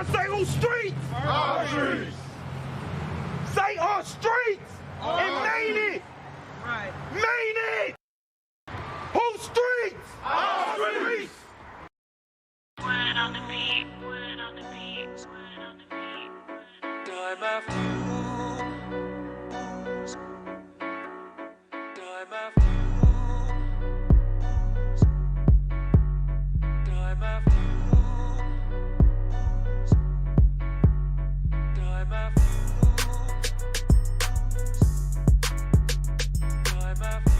Say on streets. Our streets. Say on streets. And Maine it. Right. Maine it. Whose streets? Our streets. Word on the beat, word on the beat, word on the beat. Time after time after time after time after time after time after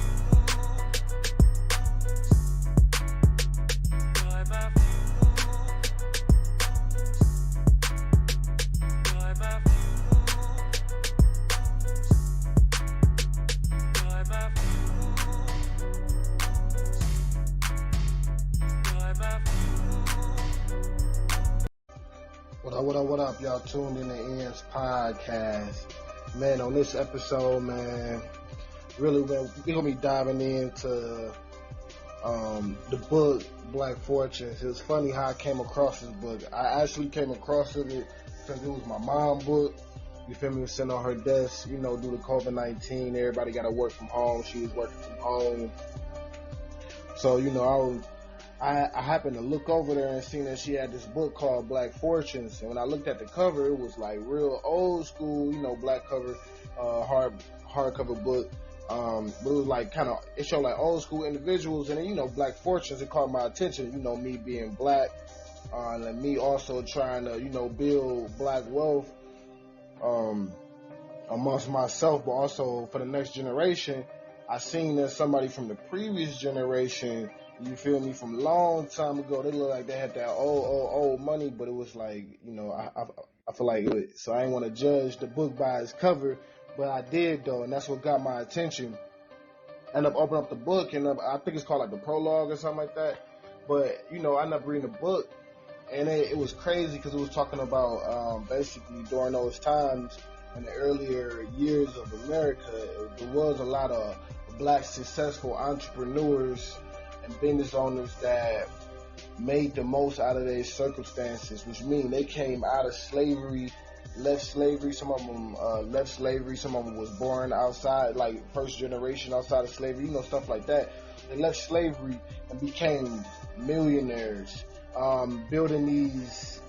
What up, y'all tuned in to Ian's podcast. Man, on this episode, man, really, we're going to be diving into the book, Black Fortunes. It's funny how I came across this book. I actually came across it because it was my mom's book. You feel me? It was sitting on her desk, you know, due to COVID-19. Everybody got to work from home. She was working from home. So, you know, I happened to look over there and seen that she had this book called Black Fortunes. And when I looked at the cover, it was like real old school, you know, black cover, hardcover book. But it was like it showed like old school individuals and then, you know, Black Fortunes. It caught my attention, you know, me being black, and me also trying to, you know, build black wealth, amongst myself, but also for the next generation. I seen that somebody from the previous generation, you feel me, from a long time ago, they look like they had that old money, but it was like, you know, I feel like it. So I didn't want to judge the book by its cover, but I did though, and that's what got my attention. Ended up opening up the book, and I think it's called like the prologue or something like that. But, you know, I ended up reading the book, and it was crazy because it was talking about basically during those times in the earlier years of America, there was a lot of black successful entrepreneurs and business owners that made the most out of their circumstances, which means they came out of slavery, left slavery. Some of them left slavery. Some of them was born outside, like first generation outside of slavery, you know, stuff like that. They left slavery and became millionaires, building these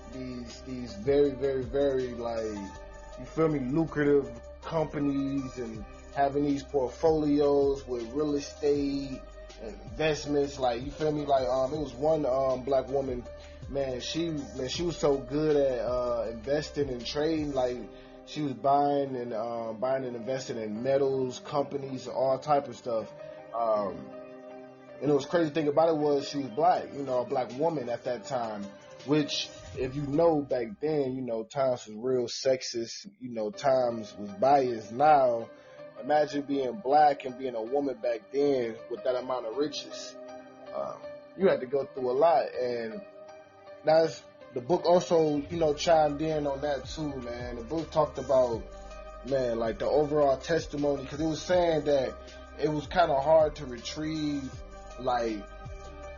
very, very, very, like, you feel me, lucrative companies and having these portfolios with real estate, investments, like, you feel me, like, it was one black woman, man, she was so good at investing and trading, like, she was buying and investing in metals, companies, all type of stuff, and it was crazy thing about it was she was black, you know, a black woman at that time, which, if you know, back then, you know, times was real sexist, you know, times was biased. Now, imagine being black and being a woman back then with that amount of riches. You had to go through a lot, and that's the book also, you know, chimed in on that too, man. The book talked about, man, like the overall testimony, because it was saying that it was kind of hard to retrieve, like,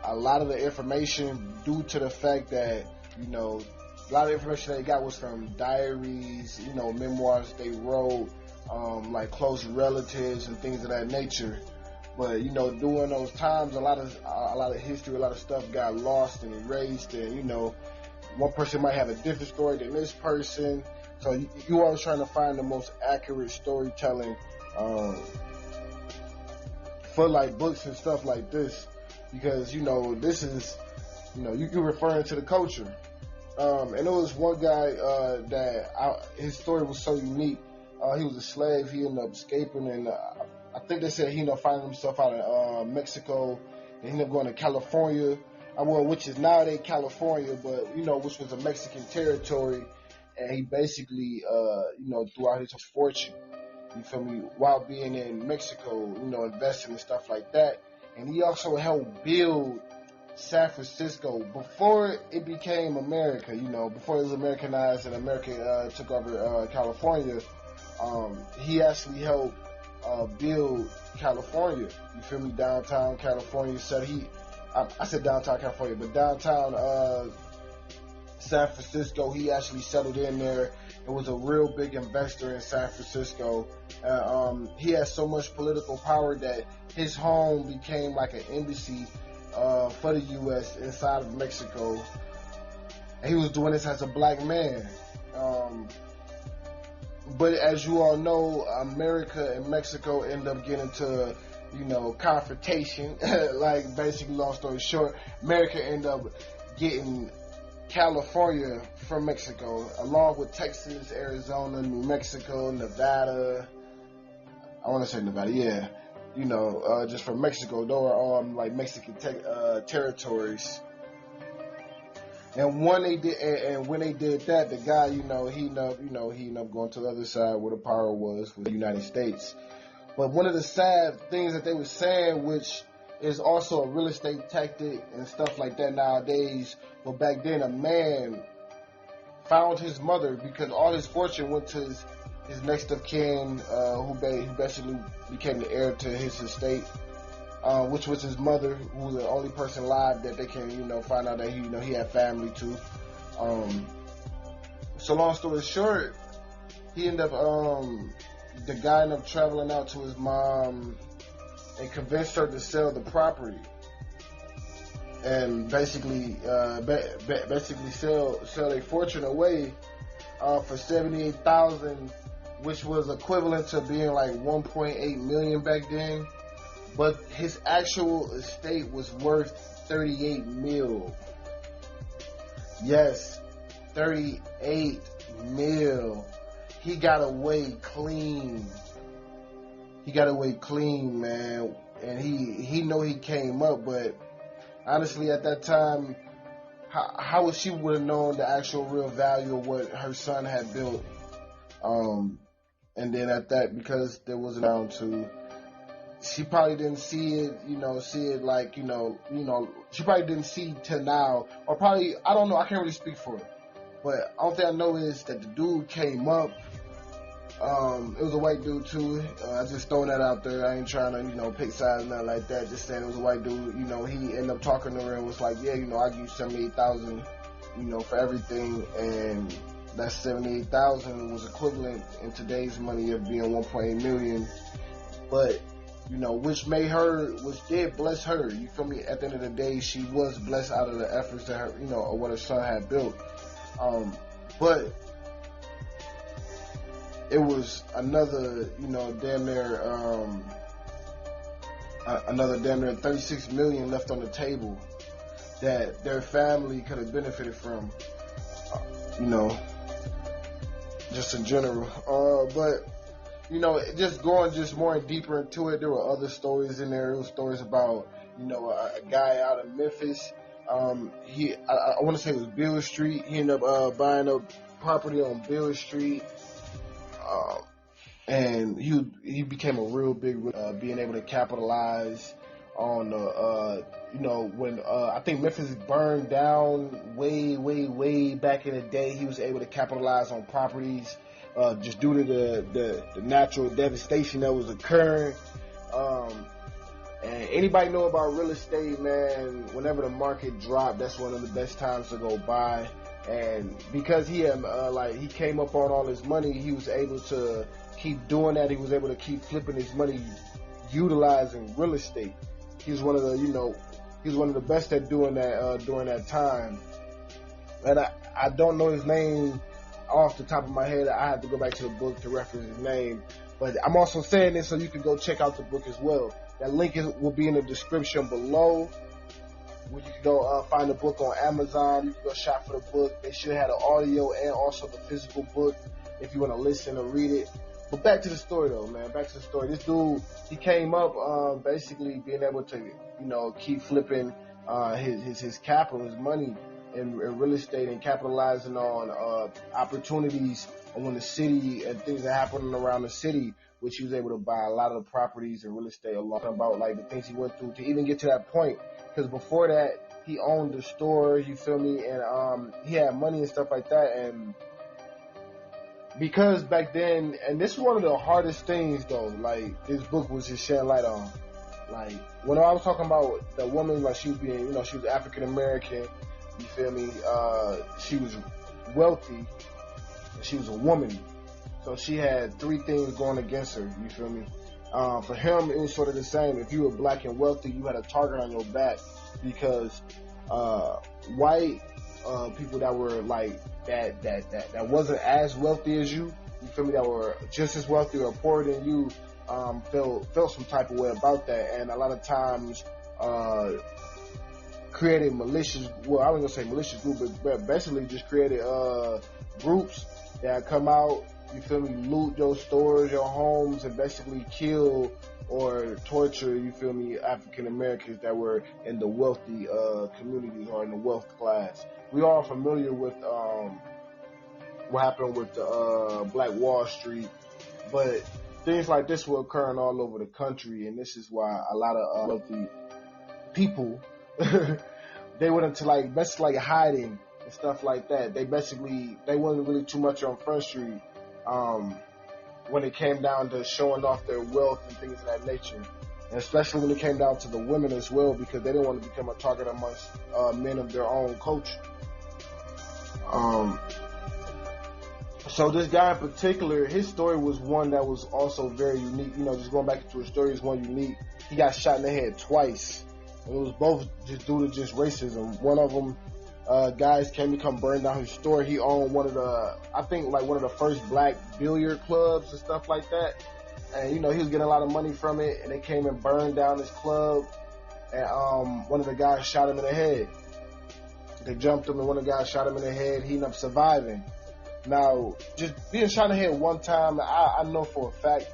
a lot of the information due to the fact that, you know, a lot of information they got was from diaries, you know, memoirs they wrote, like close relatives and things of that nature. But, you know, during those times, a lot of history, a lot of stuff got lost and erased, and, you know, one person might have a different story than this person. So you always trying to find the most accurate storytelling for like books and stuff like this, because, you know, this is, you know, you're referring to the culture. And there was one guy his story was so unique. He was a slave. He ended up escaping, and I think they said he ended up finding himself out of Mexico, and he ended up going to California, which is nowadays California, but, you know, which was a Mexican territory, and he basically, you know, throughout his fortune, you feel me, while being in Mexico, you know, investing and stuff like that. And he also helped build San Francisco before it became America, you know, before it was Americanized and America took over California. He actually helped build California. You feel me? Downtown California. I said downtown California, but downtown San Francisco. He actually settled in there and was a real big investor in San Francisco. He had so much political power that his home became like an embassy for the U.S. inside of Mexico. And he was doing this as a black man. But as you all know, America and Mexico end up getting into, confrontation. Like, basically, long story short, America end up getting California from Mexico, along with Texas, Arizona, New Mexico, Nevada. I want to say Nevada, yeah. Just from Mexico. Those are all like Mexican territories. And when they did that, the guy, he ended up going to the other side where the power was with the United States. But one of the sad things that they were saying, which is also a real estate tactic and stuff like that nowadays, but back then a man found his mother because all his fortune went to his next of kin, who basically became the heir to his estate. Which was his mother, who was the only person alive that they can, find out that he had family too. So long story short, he ended up, the guy ended up traveling out to his mom and convinced her to sell the property and basically sell their fortune away for $78,000, which was equivalent to being like $1.8 million back then. But his actual estate was worth $38 million. Yes, $38 million. He got away clean. Man. And he know he came up, but honestly, at that time, how would she would have known the actual real value of what her son had built? And then at that, because there was around to. She probably didn't see it, she probably didn't see till now, or probably, I don't know, I can't really speak for her, but all thing I know is that the dude came up, it was a white dude too, I just throwing that out there, I ain't trying to, pick sides, nothing like that, just saying it was a white dude, he ended up talking to her and was like, yeah, I give you $78,000, for everything, and that $78,000 was equivalent in today's money of being $1.8 million, but which did bless her. You feel me? At the end of the day, she was blessed out of the efforts that her, of what her son had built. But it was another, damn near $36 million left on the table that their family could have benefited from. Just in general. But. Just going more deeper into it, there were other stories in there. There were stories about, a guy out of Memphis. I want to say it was Beale Street. He ended up buying a property on Beale Street. And he became a real big, being able to capitalize on, when I think Memphis burned down way back in the day. He was able to capitalize on properties. Just due to the natural devastation that was occurring. And anybody know about real estate, man, whenever the market dropped, that's one of the best times to go buy. And because he had, he came up on all his money, he was able to keep doing that. He was able to keep flipping his money, utilizing real estate. He was one of the best at doing that during that time. And I don't know his name off the top of my head. I have to go back to the book to reference his name, but I'm also saying this so you can go check out the book as well. That link will be in the description below, where you can go find the book on Amazon. You can go shop for the book. They should have the audio and also the physical book if you want to listen or read it. But back to the story though, man. Back to the story. This dude, he came up basically being able to keep flipping his capital, his money in real estate, and capitalizing on opportunities on the city and things that happening around the city, which he was able to buy a lot of the properties and real estate along about like the things he went through to even get to that point. Because before that, he owned the store, you feel me, and he had money and stuff like that. And because back then, and this was one of the hardest things though, like this book was just shedding light on. Like when I was talking about the woman, like she was being, she was African American. You feel me? She was wealthy, and she was a woman. So she had three things going against her. You feel me? For him, it was sort of the same. If you were black and wealthy, you had a target on your back because white people that were like that wasn't as wealthy as you. You feel me? That were just as wealthy or poorer than you. Felt some type of way about that, and a lot of times created malicious. Well, I wasn't gonna say malicious group, but basically just created groups that come out. You feel me? Loot your stores, your homes, and basically kill or torture. You feel me? African Americans that were in the wealthy communities or in the wealth class. We are familiar with what happened with the Black Wall Street, but things like this were occurring all over the country, and this is why a lot of wealthy people they went into basically hiding and stuff like that. They wasn't really too much on Front Street when it came down to showing off their wealth and things of that nature, and especially when it came down to the women as well, because they didn't want to become a target amongst men of their own culture. So this guy in particular, his story was one that was also very unique. You know, just going back into his story is one unique. He got shot in the head twice, and it was both just due to just racism. One of them, guys came to come burn down his store. He owned one of the first black billiard clubs and stuff like that. And, you know, he was getting a lot of money from it, and they came and burned down his club, and one of the guys shot him in the head. They jumped him, and one of the guys shot him in the head. He ended up surviving. Now, just being shot in the head one time, I know for a fact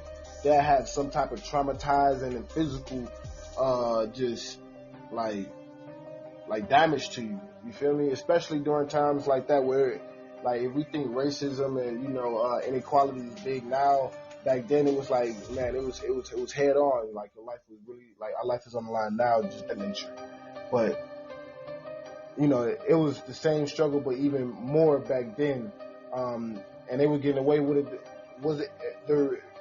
that had some type of traumatizing and physical, just like damage to you. You feel me? Especially during times like that where, like, if we think racism and, you know, inequality is big now, back then it was like, man, it was head on. Like, your life was really, like, our life is on the line now, just that nature. But, you know, it was the same struggle, but even more back then. And they were getting away with it.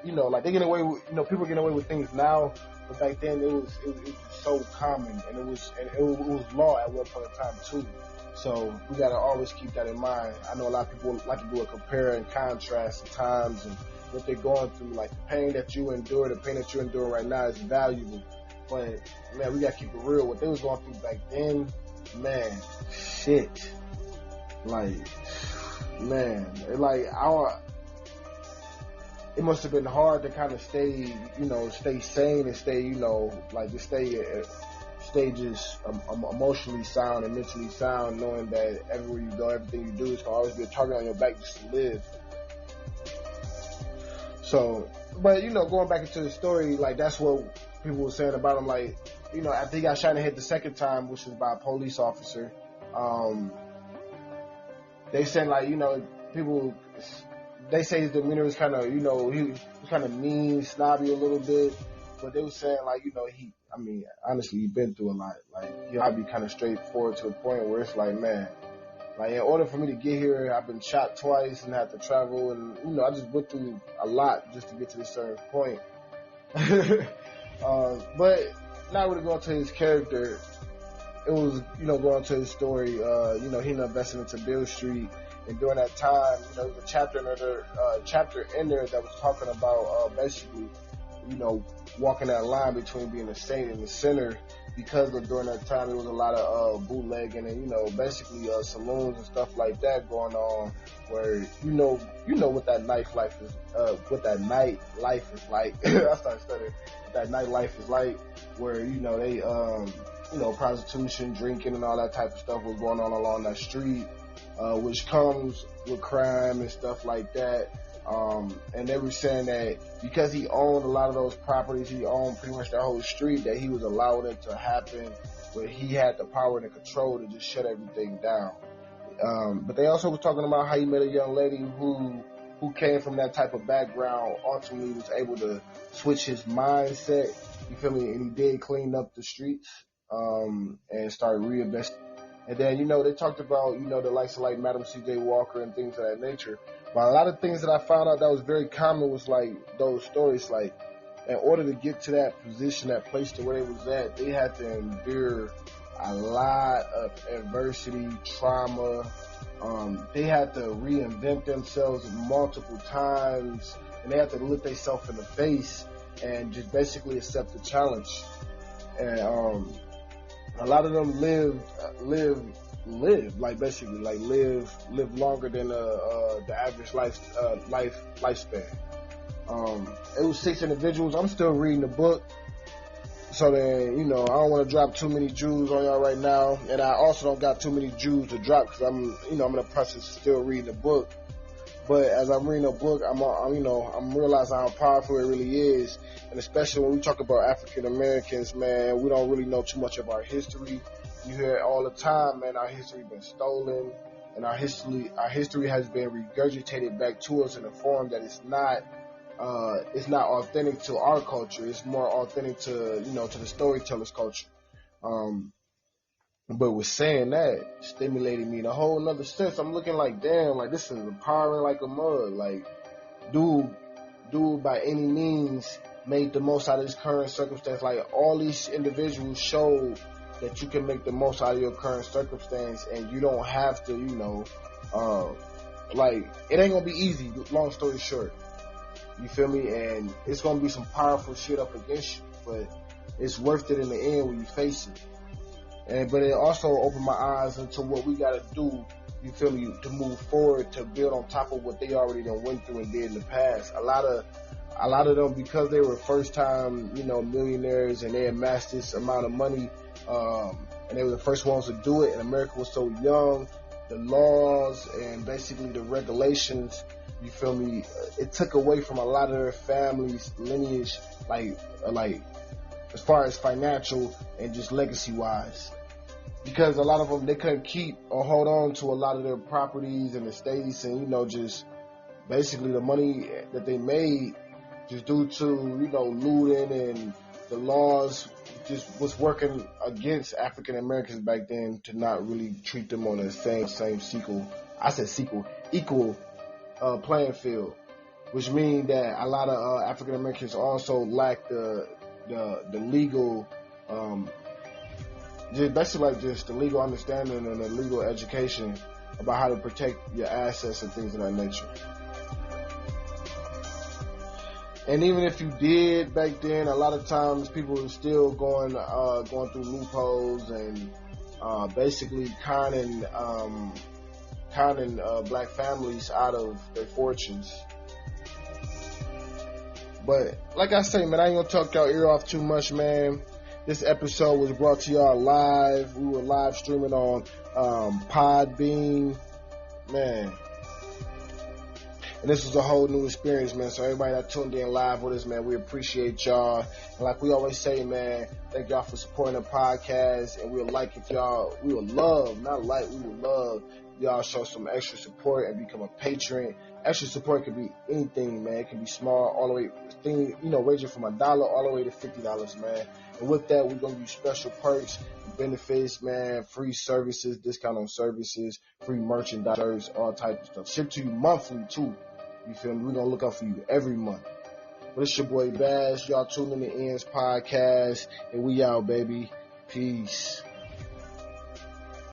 You know, like, they getting away with, you know, people getting away with things now, but back then it was so common, and it was law at one point in time too. So we gotta always keep that in mind. I know a lot of people like to do a compare and contrast at times and what they're going through. Like, the pain that you endure, the pain that you're enduring right now is valuable. But man, we gotta keep it real. What they was going through back then, man, shit. Like, man, it must have been hard to kind of stay sane and stay just emotionally sound and mentally sound, knowing that everywhere you go, everything you do is gonna always be a target on your back just to live. So, but, you know, going back into the story, like, that's what people were saying about him. Like, you know, after he got shot in the head the second time, which was by a police officer, they said, like, you know, they say his demeanor was kind of, you know, he was kind of mean, snobby a little bit, but they were saying, like, you know, honestly, he's been through a lot. Like, I'd be kind of straightforward to the point where it's like, man, like, in order for me to get here, I've been shot twice and had to travel, and, you know, I just went through a lot just to get to this certain point. But not really going to his character. It was, you know, going to his story. You know, he invested into Beale Street, and during that time, you know, there was a chapter in there that was talking about basically, you know, walking that line between being a saint and a sinner, because during that time there was a lot of bootlegging and, you know, basically saloons and stuff like that going on, where you know what that nightlife is, what that nightlife is like. I started studying what that nightlife is like, where, you know, they you know, prostitution, drinking, and all that type of stuff was going on along that street, which comes with crime and stuff like that. And they were saying that because he owned a lot of those properties, he owned pretty much that whole street, that he was allowing it to happen, where he had the power and the control to just shut everything down. But they also was talking about how he met a young lady who came from that type of background, ultimately was able to switch his mindset, you feel me, and he did clean up the streets, and started reinvesting. And then, you know, they talked about, you know, the likes of like Madam C.J. Walker and things of that nature. But a lot of things that I found out that was very common was like those stories, like, in order to get to that position, that place to where they was at, they had to endure a lot of adversity, trauma. They had to reinvent themselves multiple times, and they had to look themselves in the face and just basically accept the challenge. And a lot of them live like basically like live longer than the average lifespan. It was 6 individuals. I'm still reading the book. So then, I don't want to drop too many Jews on y'all right now, and I also don't got too many Jews to drop because I'm in the process of still reading the book. But as I'm reading the book, I'm realizing how powerful it really is, and especially when we talk about African Americans, man, we don't really know too much of our history. You hear it all the time, man. Our history been stolen, and our history has been regurgitated back to us in a form that it's not authentic to our culture. It's more authentic to to the storyteller's culture. But with saying that, stimulated me in a whole nother sense. I'm looking like, damn, like this is empowering like a mug. Like, dude, by any means made the most out of his current circumstance. Like, all these individuals showed that you can make the most out of your current circumstance, and you don't have to, like, it ain't gonna be easy. Long story short. You feel me? And it's going to be some powerful shit up against you, but it's worth it in the end when you face it. But it also opened my eyes into what we got to do, you feel me, to move forward, to build on top of what they already done went through and did in the past. A lot of them, because they were first time, millionaires, and they amassed this amount of money, and they were the first ones to do it, and America was so young, the laws and basically the regulations, you feel me, it took away from a lot of their families' lineage, like as far as financial and just legacy wise. Because a lot of them, they couldn't keep or hold on to a lot of their properties and estates, and just basically the money that they made, just due to looting, and the laws just was working against African Americans back then to not really treat them on the same equal playing field, which means that a lot of African Americans also lack the legal, just the legal understanding and the legal education about how to protect your assets and things of that nature. And even if you did back then, a lot of times people were still going through loopholes and basically conning black families out of their fortunes. But like I say, man, I ain't gonna talk y'all ear off too much, man. This episode was brought to y'all live. We were live streaming on Podbean, man. And this was a whole new experience, man. So everybody that tuned in live with us, man, we appreciate y'all. And like we always say, man, thank y'all for supporting the podcast. And we would love y'all show some extra support and become a patron. Extra support could be anything, man. It can be small, all the way, ranging from $1 all the way to $50, man. And with that, we're going to give you special perks, benefits, man, free services, discount on services, free merchandise, all types of stuff. Shipped to you monthly, too. You feel me? We're going to look out for you every month. But it's your boy Bash. Y'all tune in to Ends Podcast. And we out, baby. Peace.